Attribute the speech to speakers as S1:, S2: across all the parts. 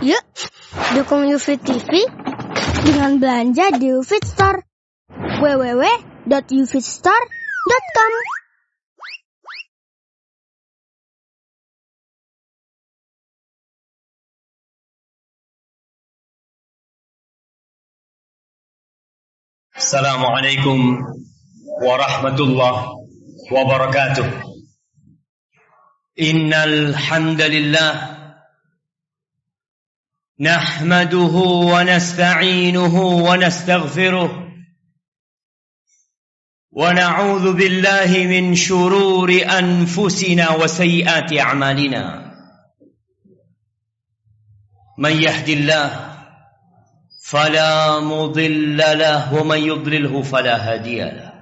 S1: Yuk, dukung UFIT TV dengan belanja di UFIT Store. www.ufitstore.com.
S2: Assalamualaikum warahmatullahi wabarakatuh. Innal hamdalillah nahmaduhu wa nasta'inuhu wa nastaghfiruh wa na'udzu billahi min shururi anfusina wa sayyiati a'malina. Man yahdihillahu فلا مضل له ومن يضلله فلا هادي له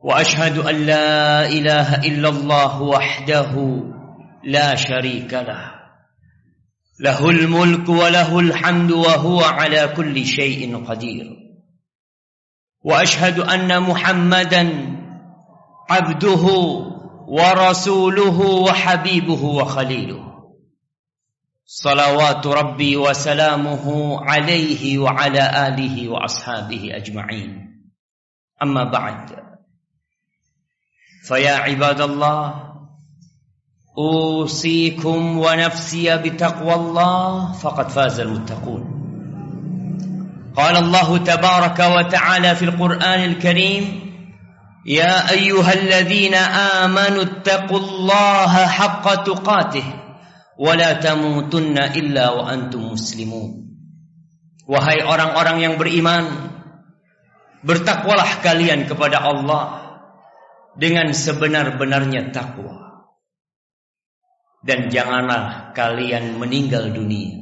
S2: وأشهد أن لا إله إلا الله وحده لا شريك له له الملك وله الحمد وهو على كل شيء قدير وأشهد أن محمدا عبده ورسوله وحبيبه وخليله صلوات ربي وسلامه عليه وعلى آله وأصحابه أجمعين أما بعد فيا عباد الله أوصيكم ونفسي بتقوى الله فقد فاز المتقون قال الله تبارك وتعالى في القرآن الكريم يا أيها الذين آمنوا اتقوا الله حق تقاته wala tamutunna illa wa antum muslimun. Wahai orang-orang yang beriman, bertakwalah kalian kepada Allah dengan sebenar-benarnya takwa, dan janganlah kalian meninggal dunia.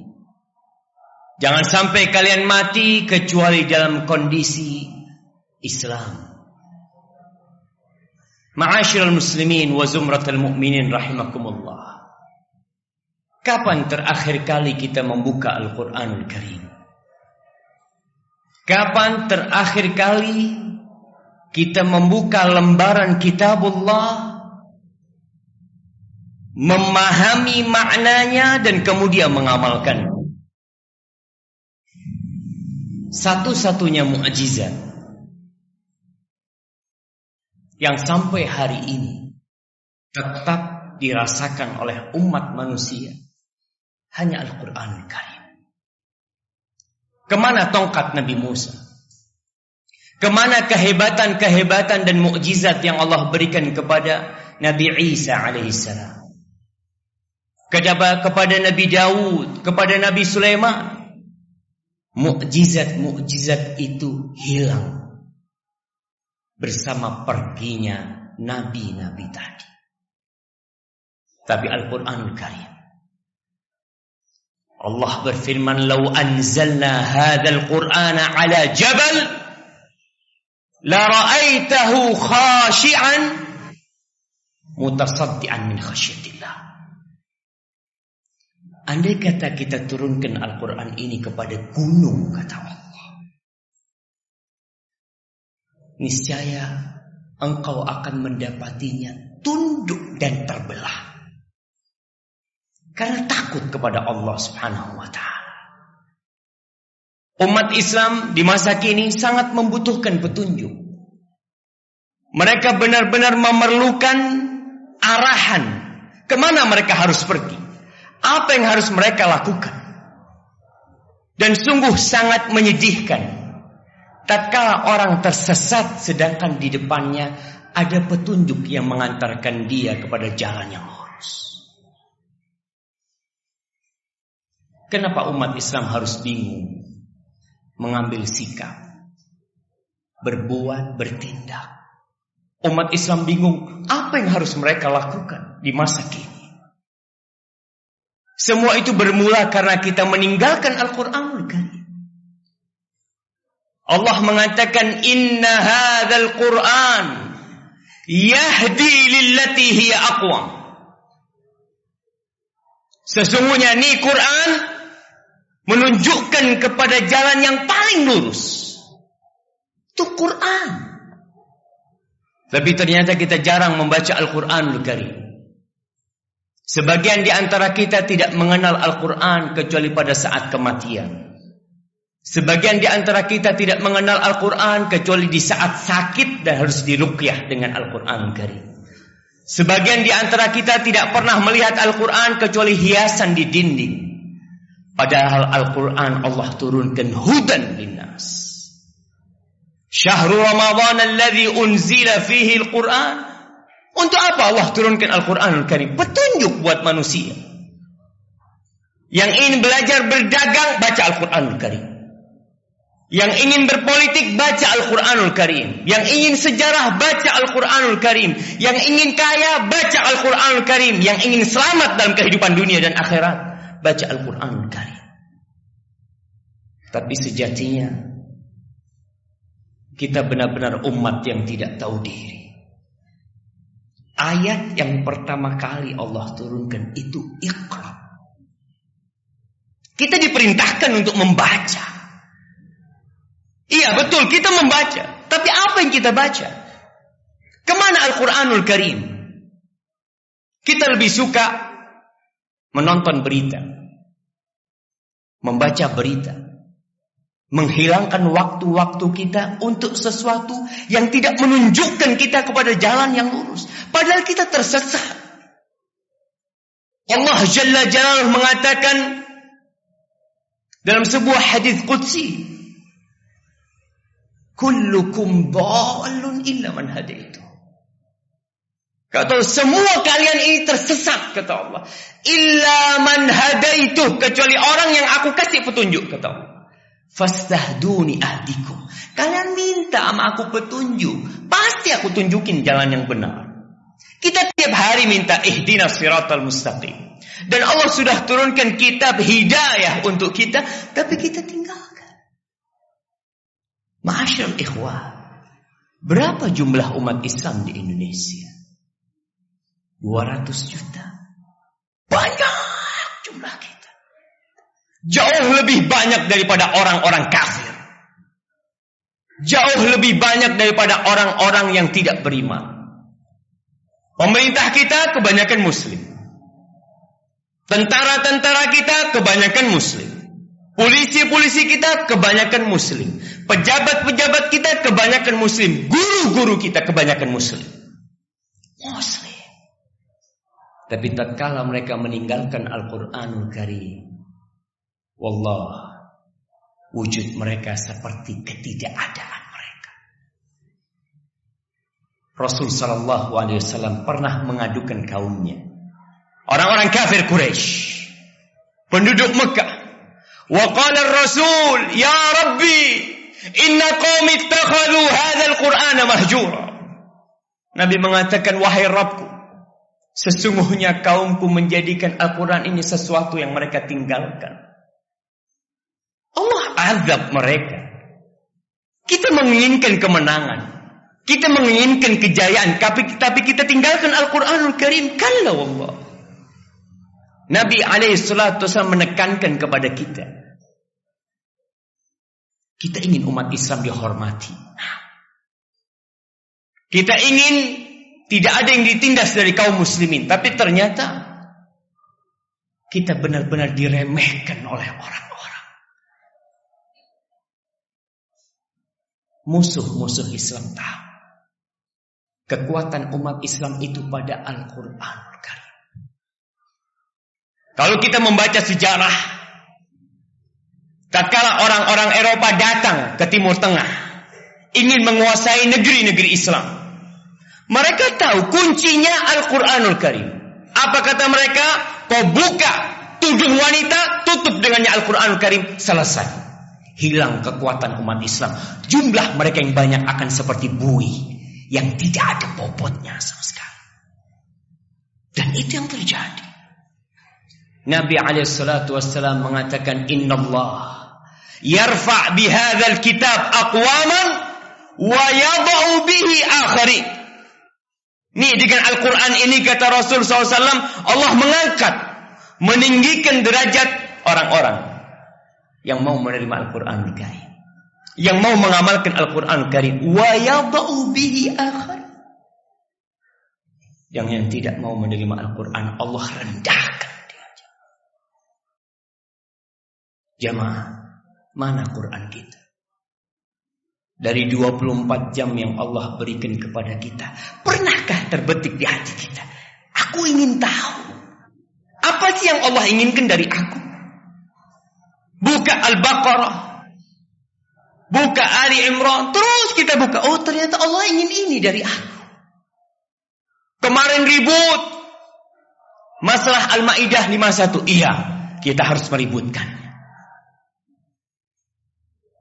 S2: Jangan sampai kalian mati kecuali dalam kondisi Islam. Ma'asyiral muslimin wa zumratal mu'minin rahimakumullah. Kapan terakhir kali kita membuka Al-Quranul Karim? Kapan terakhir kali kita membuka lembaran Kitabullah, memahami maknanya dan kemudian mengamalkan? Satu-satunya mukjizat yang sampai hari ini tetap dirasakan oleh umat manusia hanya Al-Quranul Karim. Kemana tongkat Nabi Musa? Kemana kehebatan-kehebatan dan mukjizat yang Allah berikan kepada Nabi Isa alaihissalam? Kepada Nabi Daud, kepada Nabi Sulaiman? Mukjizat-mukjizat itu hilang bersama perginya nabi-nabi tadi. Tapi Al-Quranul Karim, Allah berfirman, "Lau anzalna hadzal Qur'ana 'ala jabal la ra'aitahu khashi'an mutasaddian min khasyatillah." Andai kata kita turunkan Al-Quran ini kepada gunung, kata Allah, niscaya engkau akan mendapatinya tunduk dan terbelah. Karena takut kepada Allah Subhanahu wa ta'ala. Umat Islam di masa kini sangat membutuhkan petunjuk. Mereka benar-benar memerlukan arahan. Kemana mereka harus pergi? Apa yang harus mereka lakukan? Dan sungguh sangat menyedihkan tatkala orang tersesat sedangkan di depannya ada petunjuk yang mengantarkan dia kepada jalan yang lurus. Kenapa umat Islam harus bingung mengambil sikap, berbuat, bertindak? Umat Islam bingung apa yang harus mereka lakukan di masa kini. Semua itu bermula karena kita meninggalkan Al-Quranul Karim. Allah mengatakan, "Inna hadzal Qur'an yahdi lillati hiya aqwam." Sesungguhnya ini Quran menunjukkan kepada jalan yang paling lurus. Itu Quran. Tapi ternyata kita jarang membaca Al-Quranul Karim. Sebagian di antara kita tidak mengenal Al-Quran kecuali pada saat kematian. Sebagian di antara kita tidak mengenal Al-Quran kecuali di saat sakit dan harus diruqyah dengan Al-Quran Karim. Sebagian di antara kita tidak pernah melihat Al-Quran kecuali hiasan di dinding. Padahal Al-Quran Allah turunkan hudan linnas. Syahrul Ramadan alladzi unzila fihi Al-Quran. Untuk apa Allah turunkan Al-Quran Al-Karim? Petunjuk buat manusia. Yang ingin belajar berdagang, baca Al-Quran Al-Karim. Yang ingin berpolitik, baca Al-Quranul Karim. Yang ingin sejarah, baca Al-Quranul Karim. Yang ingin kaya, baca Al-Quranul Karim. Yang ingin selamat dalam kehidupan dunia dan akhirat, baca Al-Quranul Karim. Tapi sejatinya kita benar-benar umat yang tidak tahu diri. Ayat yang pertama kali Allah turunkan itu Iqra. Kita diperintahkan untuk membaca. Iya betul, kita membaca. Tapi apa yang kita baca? Kemana Al-Quranul Karim? Kita lebih suka menonton berita, membaca berita, menghilangkan waktu-waktu kita untuk sesuatu yang tidak menunjukkan kita kepada jalan yang lurus. Padahal kita tersesat. Allah Jalla Jalaluhu mengatakan dalam sebuah hadis qudsi, kullukum dhalun illa man hadaitu. Kata semua kalian ini tersesat, kata Allah. Illa man hadaitu, kecuali orang yang aku kasih petunjuk, kata Allah. Fastahduni ahdikum. Kalian minta sama aku petunjuk, pasti aku tunjukin jalan yang benar. Kita tiap hari minta ihdinas siratal mustaqim. Dan Allah sudah turunkan kitab hidayah untuk kita, tapi kita tinggalkan. Ma'asyarul ikhwah, berapa jumlah umat Islam di Indonesia? 200 juta. Banyak jumlah kita. Jauh lebih banyak daripada orang-orang kafir. Jauh lebih banyak daripada orang-orang yang tidak beriman. Pemerintah kita kebanyakan muslim. Tentara-tentara kita kebanyakan muslim. Polisi-polisi kita kebanyakan muslim. Pejabat-pejabat kita kebanyakan muslim. Guru-guru kita kebanyakan muslim. Muslim. Tapi tatkala mereka meninggalkan Al-Quranul Karim, wallah, wujud mereka seperti ketidakadaan mereka. Rasul sallallahu alaihi wasallam pernah mengadukan kaumnya, orang-orang kafir Quraisy, penduduk Mekah. Wa qala ar-rasul, ya Rabbi, inna qaumi ittakhadhu hadzal Qur'ana mahjura. Nabi mengatakan, wahai Rabbku, sesungguhnya kaumku menjadikan Al-Quran ini sesuatu yang mereka tinggalkan. Allah azab mereka. Kita menginginkan kemenangan, kita menginginkan kejayaan, tapi kita tinggalkan Al-Quranul Karim. Kalla wallah. Nabi alaihissalatu wassalam menekankan kepada kita. Kita ingin umat Islam dihormati. Kita ingin tidak ada yang ditindas dari kaum muslimin. Tapi ternyata kita benar-benar diremehkan oleh orang-orang. Musuh-musuh Islam tahu kekuatan umat Islam itu pada Al-Quranul Karim. Kalau kita membaca sejarah, tatkala orang-orang Eropa datang ke Timur Tengah, ingin menguasai negeri-negeri Islam, mereka tahu kuncinya Al-Quranul Karim. Apa kata mereka? Kau buka tudung wanita, tutup dengannya Al-Quranul Karim, selesai. Hilang kekuatan umat Islam. Jumlah mereka yang banyak akan seperti buih yang tidak ada bobotnya sama sekali. Dan itu yang terjadi. Nabi alaihissalatu wassalam mengatakan, Innallah yarfa' bihadzal kitab aqwaman wa yada'u bihi akharin. Nih, dengan Al-Quran ini, kata Rasul SAW, Allah mengangkat, meninggikan derajat orang-orang yang mau menerima Al-Quran Karim, yang mau mengamalkan Al-Quran Karim. Wa yada'u bihi akhar. yang tidak mau menerima Al-Quran, Allah rendahkan dia. Jamaah, mana Quran kita? Dari 24 jam yang Allah berikan kepada kita, pernahkah terbetik di hati kita, aku ingin tahu apa sih yang Allah inginkan dari aku? Buka Al-Baqarah, buka Ali Imran, terus kita buka, oh ternyata Allah ingin ini dari aku. Kemarin ribut masalah Al-Maidah 51. Iya, kita harus meributkannya.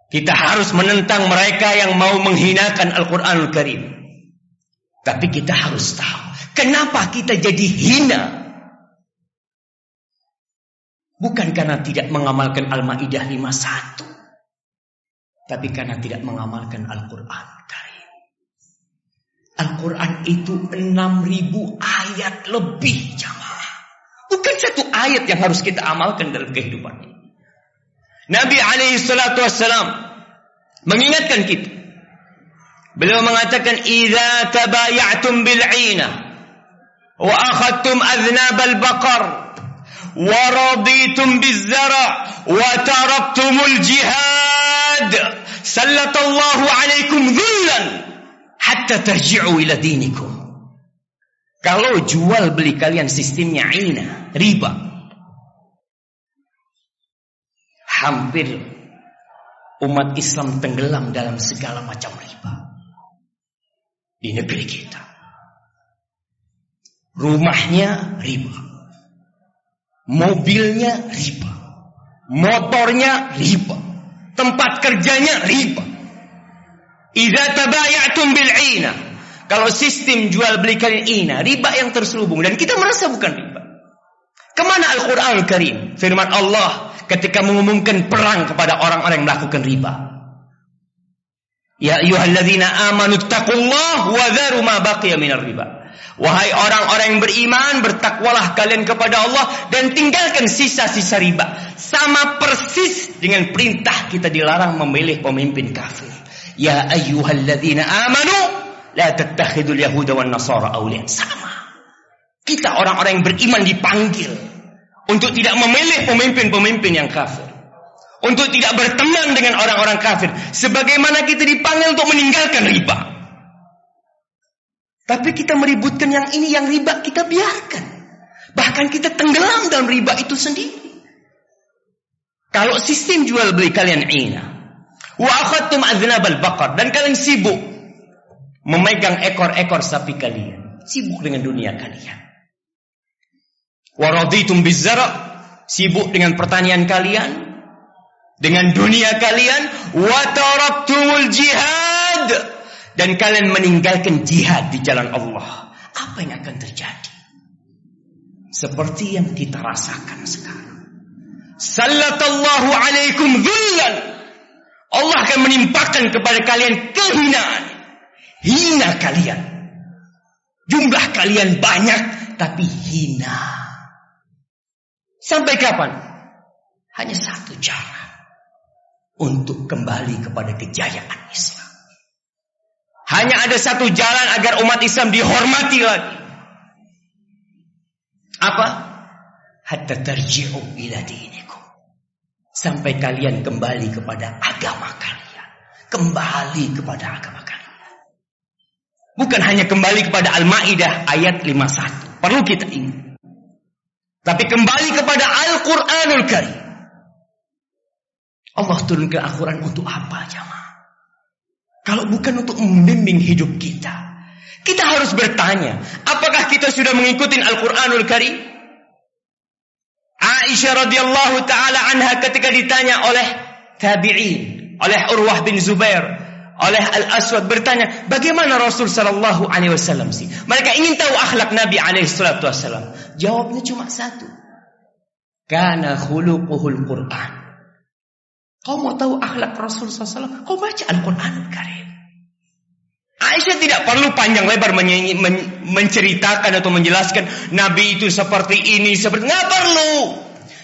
S2: Kita harus menentang mereka yang mau menghinakan Al-Quranul Karim. Tapi kita harus tahu kenapa kita jadi hina. Bukan karena tidak mengamalkan Al-Maidah 51, tapi karena tidak mengamalkan Al-Quran Karim. Al-Quran itu 6.000 ayat lebih, jamaah. Bukan satu ayat yang harus kita amalkan dalam kehidupan ini. Nabi SAW mengingatkan kita. Beliau mengatakan, "Idza tabaya'tum bil'ina wa akhadtum adhnab al-baqar wa raditum biz-zara' wa taraktumul jihad, sallatallahu 'alaikum dhullan hatta tarji'u ila dinikum." Kalau jual beli kalian sistemnya ina, riba, hampir umat Islam tenggelam dalam segala macam riba di negeri kita. Rumahnya riba, mobilnya riba, motornya riba, tempat kerjanya riba. Idza tabaya'tum bil'ina, kalau sistem jual beli kalian ina, riba yang terselubung, dan kita merasa bukan riba. Kemana Al-Quran Karim? Firman Allah ketika mengumumkan perang kepada orang-orang yang melakukan riba. Ya ayyuhalladzina amanu taqullaha wa dharu ma baqiya minar riba. Wahai orang-orang yang beriman, bertakwalah kalian kepada Allah dan tinggalkan sisa-sisa riba. Sama persis dengan perintah kita dilarang memilih pemimpin kafir. Ya ayyuhalladzina amanu la tattakhidul yahuda wan nasara awliya. Sama. Kita orang-orang yang beriman dipanggil untuk tidak memilih pemimpin-pemimpin yang kafir, untuk tidak berteman dengan orang-orang kafir, sebagaimana kita dipanggil untuk meninggalkan riba. Tapi kita meributkan yang ini, yang riba kita biarkan. Bahkan kita tenggelam dalam riba itu sendiri. Kalau sistem jual beli kalian ina, wa akhadtum adhnabal baqar, dan kalian sibuk memegang ekor-ekor sapi kalian, sibuk dengan dunia kalian. Wa raditum bizzara, sibuk dengan pertanian kalian, dengan dunia kalian. Wa taraktumul jihad, dan kalian meninggalkan jihad di jalan Allah. Apa yang akan terjadi? Seperti yang kita rasakan sekarang. Sallatallahu alaikum dhullan, Allah akan menimpakan kepada kalian kehinaan. Hina kalian. Jumlah kalian banyak, tapi hina. Sampai kapan? Hanya satu cara untuk kembali kepada kejayaan Islam. Hanya ada satu jalan agar umat Islam dihormati lagi. Apa? Hatta tarji'u ila dinikum. Sampai kalian kembali kepada agama kalian. Kembali kepada agama kalian. Bukan hanya kembali kepada Al-Maidah ayat 51. Perlu kita ingat. Tapi kembali kepada Al-Quranul Karim. Allah turunkan Al-Quran untuk apa, jamaah? Kalau bukan untuk membimbing hidup kita. Kita harus bertanya, apakah kita sudah mengikuti Al-Quranul Karim? Aisyah radhiyallahu ta'ala anha ketika ditanya oleh tabi'in, oleh Urwah bin Zubair, oleh Al-Aswad, bertanya, bagaimana Rasul sallallahu alaihi wasallam sih? Mereka ingin tahu akhlak Nabi alaihi salatu wasallam. Jawabnya cuma satu. Kana khuluquhul Quran. Kau mau tahu akhlak Rasul sallallahu alaihi wasallam? Kau baca Al-Quranul Karim. Aisyah tidak perlu panjang lebar menceritakan atau menjelaskan Nabi itu seperti ini, seperti, nggak perlu.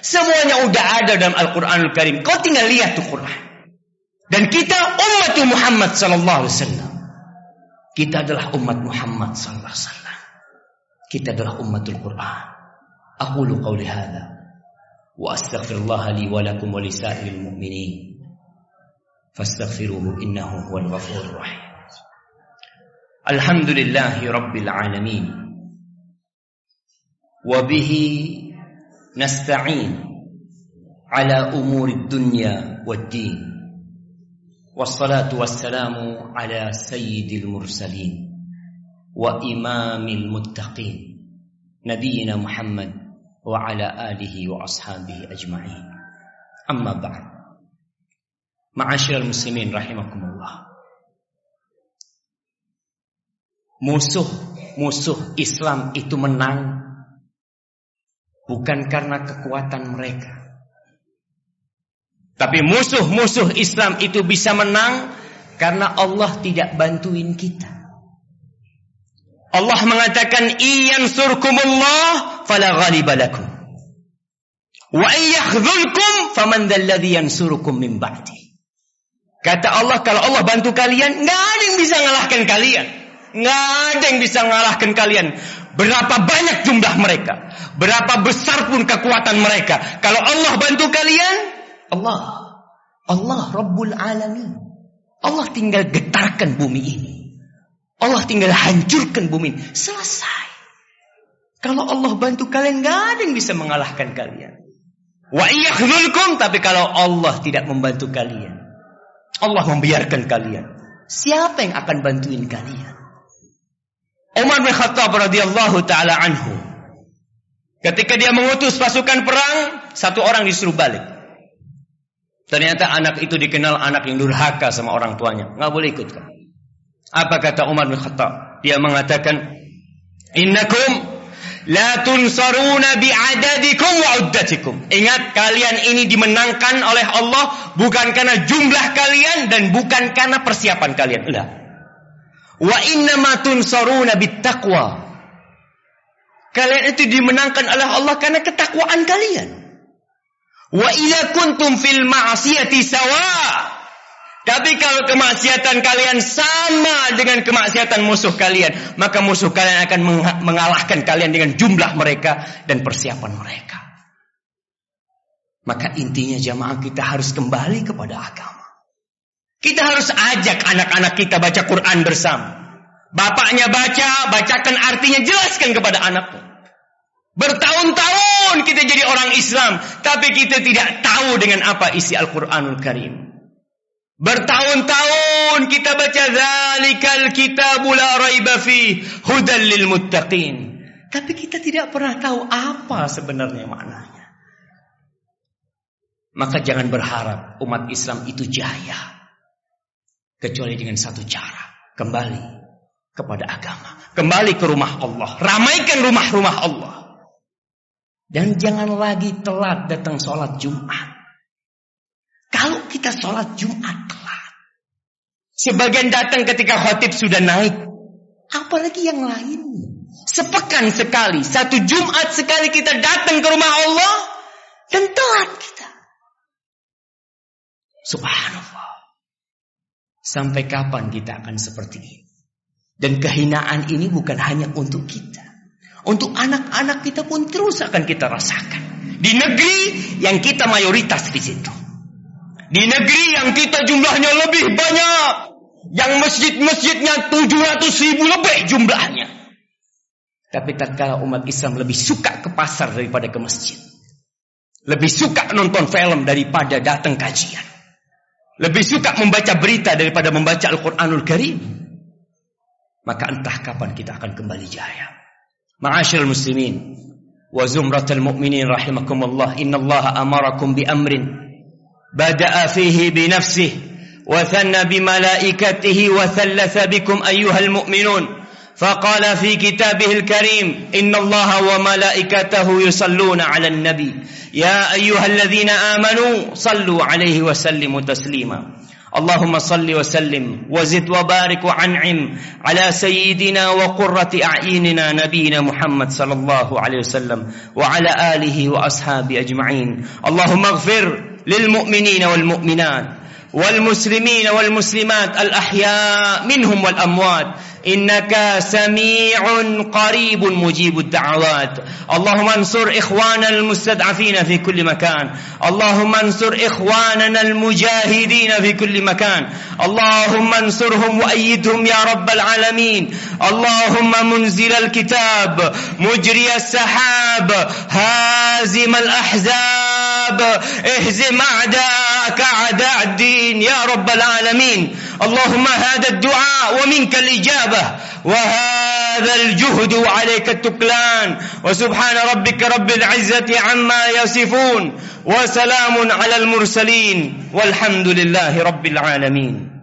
S2: Semuanya udah ada dalam Al-Quranul Karim. Kau tinggal lihat tuh Quran. Dan kita umat Muhammad sallallahu alaihi wasallam. Kita adalah umat Muhammad sallallahu alaihi wasallam. Kita adalah ummatul Quran. Aqulu qawli hadza wa astaghfirullah li wa lakum wa lisa'iril mu'minin. Fastaghfiruhu innahu huwal ghafurur rahim. Alhamdulillahi rabbil alamin. Wa bihi nasta'in ala umurid dunya wad-din. Wassalatu wassalamu ala sayyidil mursalin wa imamil muttaqin nabiyina Muhammad wa ala alihi wa ashabihi ajma'in. Amma ba'd. Ma'asyiral muslimin rahimakumullah. Musuh Islam itu menang bukan karena kekuatan mereka. Tapi musuh Islam itu bisa menang karena Allah tidak bantuin kita. Allah mengatakan iyansurkumullah fala ghaliba lakum wa iyakhzulkum faman dzalladzi yansurukum min ba'di. Kata Allah, kalau Allah bantu kalian, enggak ada yang bisa ngalahkan kalian. Enggak ada yang bisa ngalahkan kalian. Berapa banyak jumlah mereka, berapa besar pun kekuatan mereka, kalau Allah bantu kalian, Allah Rabbul Alamin. Allah tinggal getarkan bumi ini. Allah tinggal hancurkan bumi ini. Selesai. Kalau Allah bantu kalian, gak ada yang bisa mengalahkan kalian. Wa iyakhzulkum, tapi kalau Allah tidak membantu kalian, Allah membiarkan kalian, siapa yang akan bantuin kalian? Umar bin Khattab radhiyallahu ta'ala anhu, ketika dia mengutus pasukan perang, satu orang disuruh balik. Ternyata anak itu dikenal anak yang durhaka sama orang tuanya. Nggak boleh ikut. Apa kata Umar bin Khattab? Dia mengatakan, innakum la tunsaruna bi'adadikum wa uddatikum. Ingat, kalian ini dimenangkan oleh Allah bukan karena jumlah kalian dan bukan karena persiapan kalian. Enggak. Wa innama tunsaruna bittaqwa. Kalian itu dimenangkan oleh Allah karena ketakwaan kalian. Wa idza kuntum fil ma'siyati sawa. Tapi kalau kemaksiatan kalian sama dengan kemaksiatan musuh kalian, maka musuh kalian akan mengalahkan kalian dengan jumlah mereka dan persiapan mereka. Maka intinya jamaah, kita harus kembali kepada agama. Kita harus ajak anak-anak kita baca Quran bersama. Bapaknya bacakan artinya, jelaskan kepada anaknya. Bertahun-tahun kita jadi orang Islam, tapi kita tidak tahu dengan apa isi Al-Quranul Karim. Bertahun-tahun kita baca Dzalikal kitabu la raiba fi hudal lil muttaqin, tapi kita tidak pernah tahu apa sebenarnya maknanya. Maka jangan berharap umat Islam itu jaya kecuali dengan satu cara: kembali kepada agama, kembali ke rumah Allah, ramaikan rumah-rumah Allah. Dan jangan lagi telat datang sholat Jumat. Kalau kita sholat Jumat telat, sebagian datang ketika khatib sudah naik, apalagi yang lain. Sepekan sekali, satu Jumat sekali kita datang ke rumah Allah dan telat kita. Subhanallah. Sampai kapan kita akan seperti ini? Dan kehinaan ini bukan hanya untuk kita, untuk anak-anak kita pun terus akan kita rasakan. Di negeri yang kita mayoritas di situ, di negeri yang kita jumlahnya lebih banyak, yang masjid-masjidnya 700.000 lebih jumlahnya. Tapi tatkala umat Islam lebih suka ke pasar daripada ke masjid, lebih suka nonton film daripada datang kajian, lebih suka membaca berita daripada membaca Al-Quranul Karim, maka entah kapan kita akan kembali jaya. Ma'asyiral muslimin wa zumratal mu'minin rahimakumullah, innallaha amarakum bi amrin bada'a fihi bi nafsihi wa thanna bi malaikatihi wa thallatha bikum ayyuhal mu'minun faqala fi kitabihil karim innallaha wa malaikatahu yusalluna 'alan nabi ya ayyuhalladzina amanu sallu 'alaihi wa sallimu taslima. Allahumma salli wa sallim wa zid wa barik wa an'im ala sayyidina wa qurrati a'yinina nabiyina Muhammad sallallahu alaihi wasallam wa ala alihi wa ashabi ajma'in. Allahumma ighfir lil mu'minina wal mu'minat والمسلمين والمسلمات الأحياء منهم والأموات إنك سميع قريب مجيب الدعوات. اللهم انصر إخواننا المستضعفين في كل مكان. اللهم انصر إخواننا المجاهدين في كل مكان. اللهم انصرهم وأيدهم يا رب العالمين. اللهم منزل الكتاب، مجري السحاب، هازم الأحزاب، اهزم أعداءك أعداء الدين يا رب العالمين. اللهم هذا الدعاء ومنك الإجابة، وهذا الجهد وعليك التكلان. وسبحان ربك رب العزة عما يصفون، وسلام على المرسلين، والحمد لله رب العالمين.